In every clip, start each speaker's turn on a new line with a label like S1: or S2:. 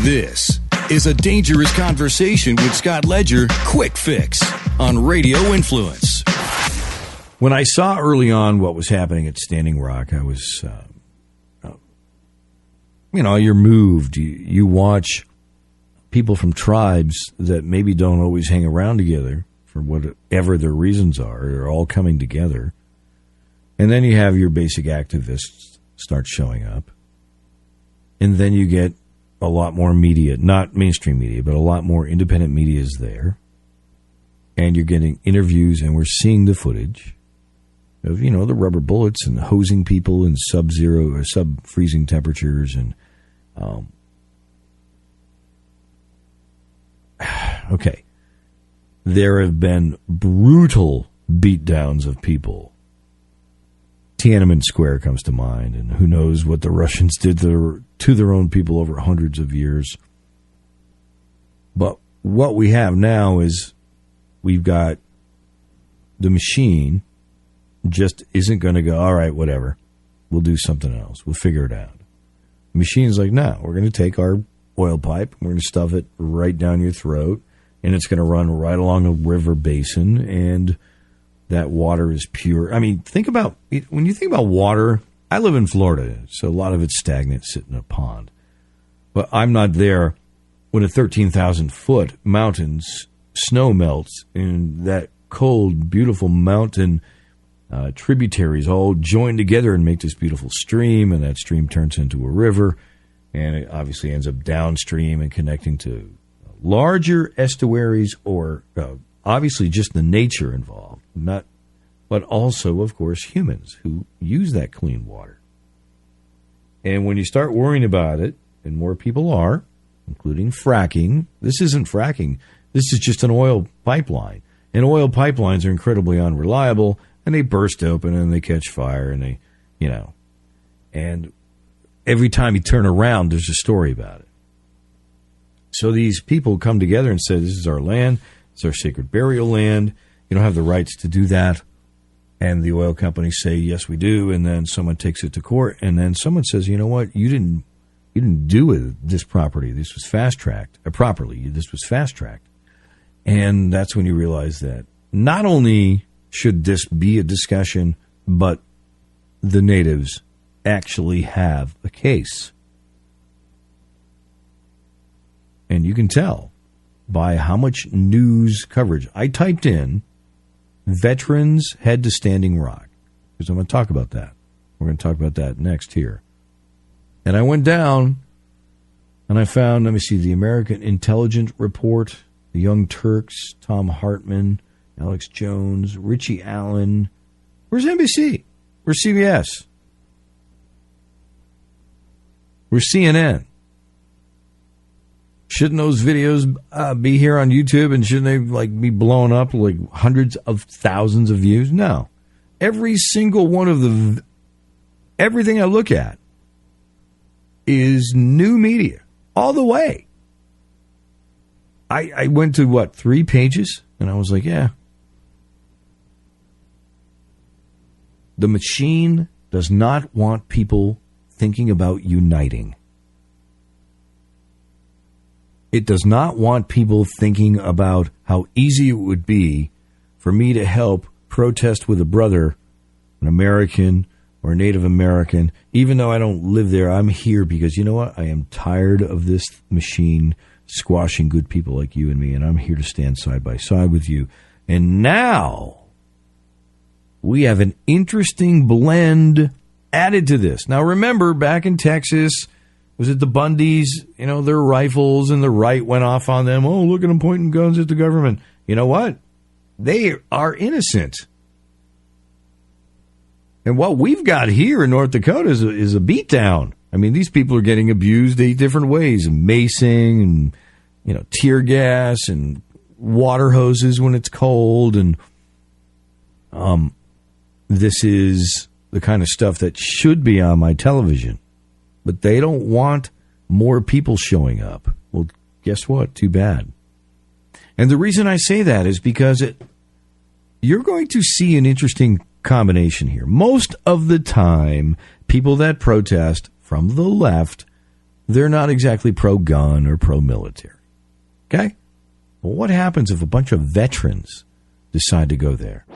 S1: This is A Dangerous Conversation with Scott Ledger, Quick Fix, on Radio Influence.
S2: When I saw early on what was happening at Standing Rock, I was, you're moved. You watch people from tribes that maybe don't always hang around together for whatever their reasons are. They're all coming together. And then you have your basic activists start showing up. And then you get a lot more media, not mainstream media, but a lot more independent media is there. And you're getting interviews, and we're seeing the footage of, the rubber bullets and hosing people in sub-zero or sub-freezing temperatures. And, okay. There have been brutal beatdowns of people. Tiananmen Square comes to mind, and who knows what the Russians did to their own people over hundreds of years. But what we have now is we've got the machine just isn't going to go, all right, whatever. We'll do something else. We'll figure it out. The machine's like, no, we're going to take our oil pipe, and we're going to stuff it right down your throat, and it's going to run right along a river basin, and that water is pure. I mean, when you think about water, I live in Florida, so a lot of it's stagnant, sitting in a pond. But I'm not there when a 13,000-foot mountain's snow melts, and that cold, beautiful mountain tributaries all join together and make this beautiful stream, and that stream turns into a river, and it obviously ends up downstream and connecting to larger estuaries or obviously just the nature involved, but also, of course, humans who use that clean water. And when you start worrying about it, and more people are, including fracking, this isn't fracking, this is just an oil pipeline. And oil pipelines are incredibly unreliable, and they burst open and they catch fire, and and every time you turn around, there's a story about it. So these people come together and say, this is our land, it's our sacred burial land, you don't have the rights to do that. And the oil companies say, yes, we do. And then someone takes it to court. And then someone says, you know what? You didn't do this property. This was fast-tracked. Properly. This was fast-tracked. And that's when you realize that not only should this be a discussion, but the natives actually have a case. And you can tell by how much news coverage. I typed in veterans head to Standing Rock, because I'm going to talk about that. We're going to talk about that next here. And I went down and I found, let me see, the American Intelligence Report, the Young Turks, Tom Hartman, Alex Jones, Richie Allen. Where's NBC? Where's CBS? Where's CNN? Shouldn't those videos be here on YouTube, and shouldn't they be blowing up hundreds of thousands of views? No. Every single one of everything I look at is new media all the way. I went to 3 pages, and I was like, yeah. The machine does not want people thinking about uniting. It does not want people thinking about how easy it would be for me to help protest with a brother, an American or a Native American. Even though I don't live there, I'm here because, you know what? I am tired of this machine squashing good people like you and me, and I'm here to stand side by side with you. And now we have an interesting blend added to this. Now, remember, back in Texas, was it the Bundys, their rifles, and the right went off on them? Oh, look at them pointing guns at the government. You know what? They are innocent. And what we've got here in North Dakota is a beatdown. I mean, these people are getting abused 8 different ways. Macing and, tear gas and water hoses when it's cold. And this is the kind of stuff that should be on my television. But they don't want more people showing up. Well, guess what? Too bad. And the reason I say that is because you're going to see an interesting combination here. Most of the time, people that protest from the left they're not exactly pro-gun or pro-military. Okay? Well, what happens if a bunch of veterans decide to go there?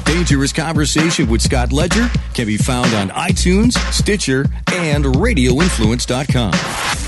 S1: Dangerous Conversation with Scott Ledger can be found on iTunes, Stitcher, and RadioInfluence.com.